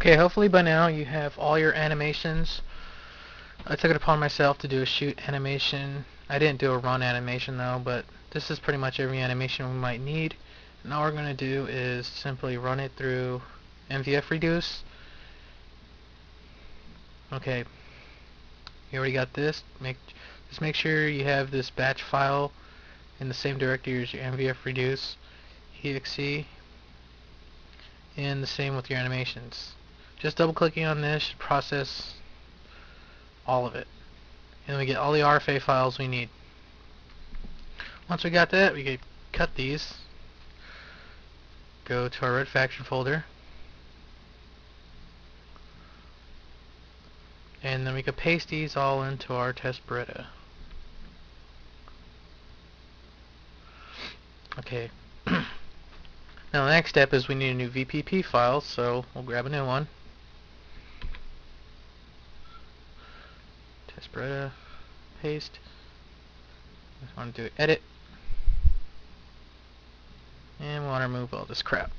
Okay, hopefully by now you have all your animations. I took it upon myself to do a shoot animation. I didn't do a run animation though, but this is pretty much every animation we might need. And all we're going to do is simply run it through MVF Reduce. Okay, you already got this. Just make sure you have this batch file in the same directory as your MVF Reduce exe, and the same with your animations. Just double clicking on this should process all of it, and we get all the RFA files we need. Once we got that, we can cut these, go to our Red Faction folder, and then we could paste these all into our test Beretta. Okay. Now the next step is we need a new VPP file, so we'll grab a new one. Test Beretta, paste. I want to do edit, and we want to remove all this crap,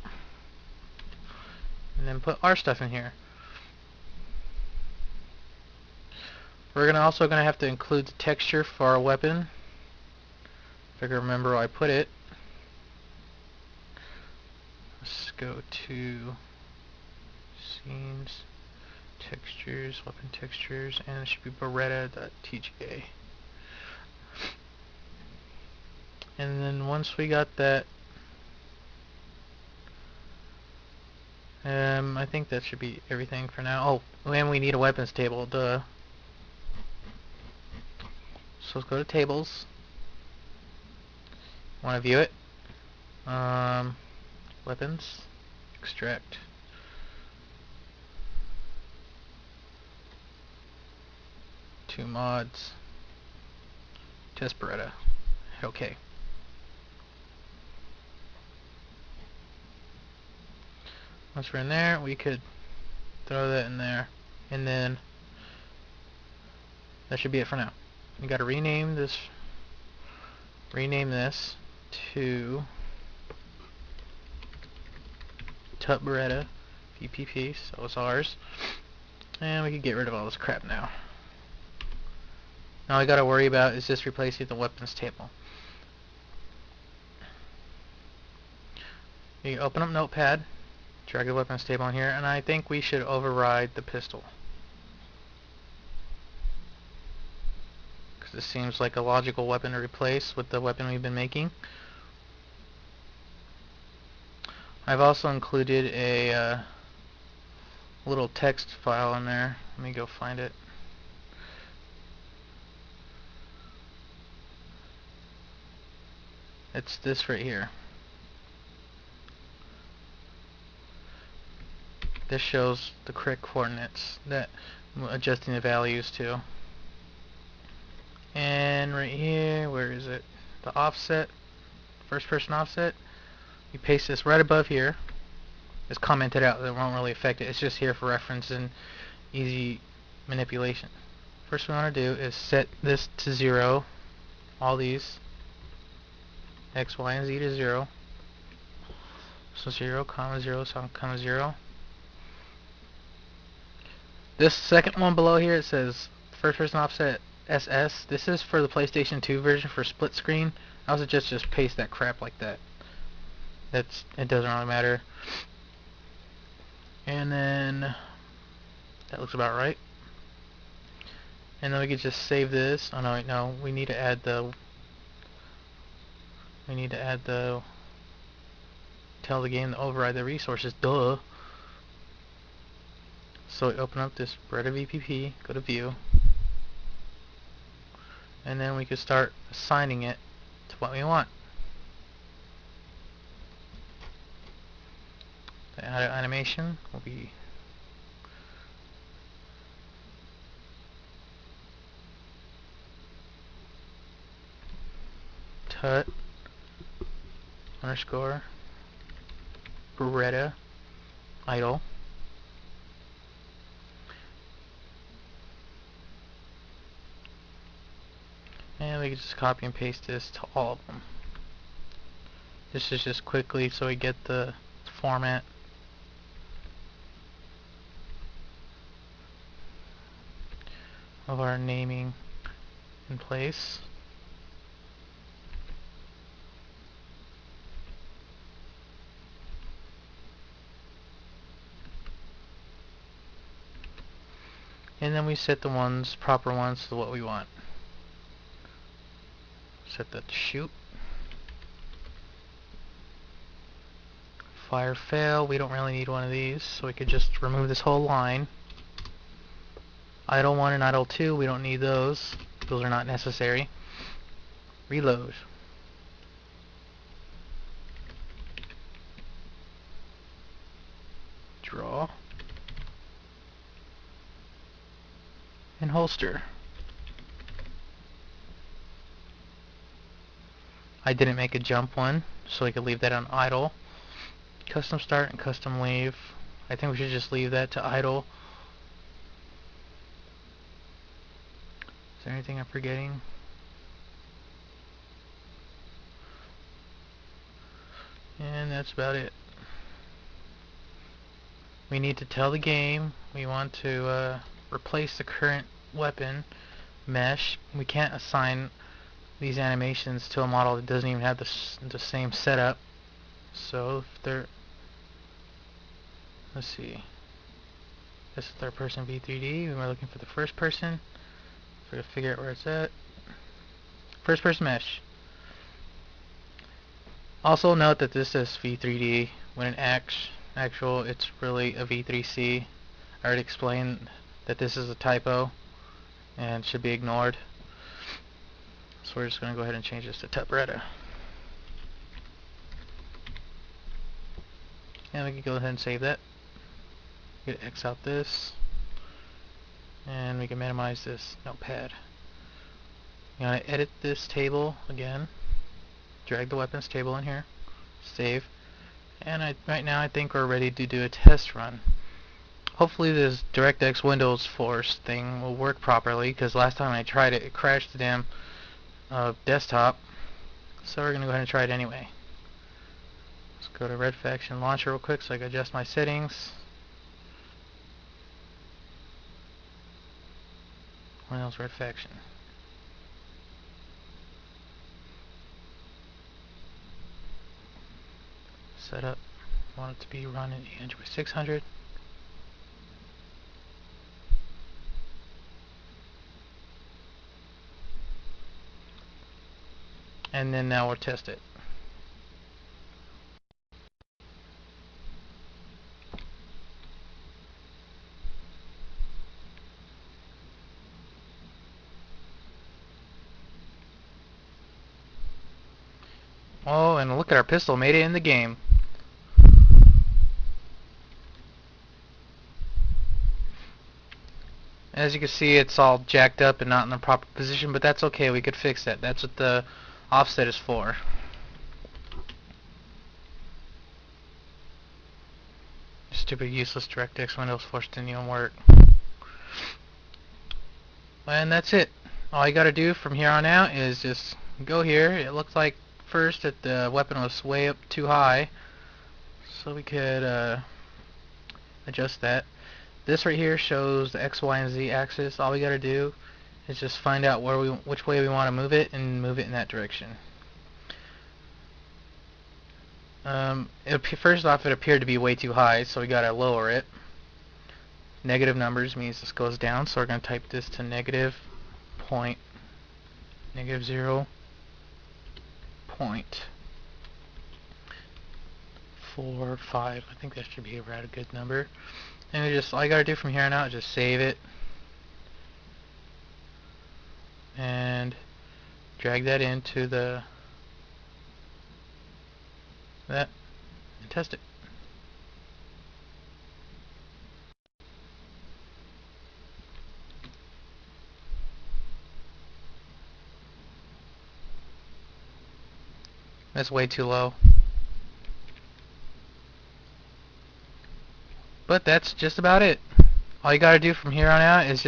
and then put our stuff in here. We're also gonna have to include the texture for our weapon. If I can remember where I put it. Let's go to scenes, textures, weapon textures, and it should be Beretta.tga. And then once we got that, I think that should be everything for now. Oh, and we need a weapons table, duh. So let's go to tables. Want to view it? Weapons, extract. Two mods. Test Beretta. Okay. Once we're in there, we could throw that in there, and then that should be it for now. We got to rename this to Tut Beretta VPP, so it's ours, and we can get rid of all this crap now. Now we got to worry about is just replacing the weapons table. You open up Notepad, drag the weapons table in here, and I think we should override the pistol. Because this seems like a logical weapon to replace with the weapon we've been making. I've also included a little text file in there. Let me go find it. It's this right here. This shows the correct coordinates that I'm adjusting the values to. And right here, where is it? The offset, first person offset. You paste this right above here. It's commented out, that won't really affect it. It's just here for reference and easy manipulation. First we want to do is set this to 0. All these. X, Y, and Z to 0. So 0, comma 0, comma 0. This second one below here, it says first person offset SS. This is for the PlayStation 2 version for split screen. I would suggest just paste that crap like that. It doesn't really matter. And then that looks about right. And then we could just save this. Oh no, wait, no, we need to add the tell the game to override the resources. Duh. So we open up this Beretta VPP, go to view, and then we can start assigning it to what we want. The animation will be tut underscore Beretta idle. And we can just copy and paste this to all of them. This is just quickly so we get the format. of our naming in place. And then we set the proper ones to what we want. Set that to shoot. Fire fail, we don't really need one of these, so we could just remove this whole line. Idle 1 and idle 2, we don't need those. Those are not necessary. Reload. Draw. And holster. I didn't make a jump one, so I could leave that on idle. Custom start and custom leave. I think we should just leave that to idle. Is there anything I'm forgetting? And that's about it. We need to tell the game we want to replace the current weapon mesh. We can't assign these animations to a model that doesn't even have the same setup. So if they're, let's see, this is third person V3D, and we're looking for the first person. So we're gonna figure out where it's at. First person mesh. Also note that this says V3D when in actual it's really a V3C. I already explained that this is a typo and should be ignored. So we're just going to go ahead and change this to Tabretta. And we can go ahead and save that. We can X out this. And we can minimize this notepad. You want to edit this table again. Drag the weapons table in here. Save. And right now I think we're ready to do a test run. Hopefully this DirectX Windows Force thing will work properly, because last time I tried it, it crashed the damn desktop. So we're going to go ahead and try it anyway. Let's go to Red Faction Launcher real quick so I can adjust my settings. Windows Red Faction. Setup. Want it to be run in Android 600. And then now we'll test it. Oh, and look at our pistol, made it in the game. As you can see, it's all jacked up and not in the proper position, but that's okay, we could fix that. That's what the offset is for. Stupid useless DirectX Windows Force didn't even work. And that's it. All you gotta do from here on out is just go here. It looks like first that the weapon was way up too high, so we could adjust that. This right here shows the X, Y, and Z axis. All we gotta do is just find out which way we want to move it and move it in that direction. First off, it appeared to be way too high, so we gotta lower it. Negative numbers means this goes down, so we're gonna type this to -0.5. I think that should be around a good number. And all you gotta do from here on out is just save it and drag that into that and test it. That's way too low. But that's just about it. All you gotta do from here on out is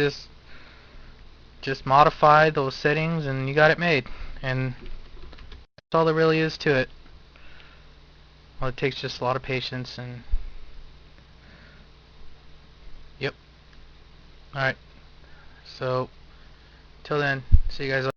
just modify those settings and you got it made. And that's all there really is to it. Well, it takes just a lot of patience and yep. Alright. So Till then, see you guys later.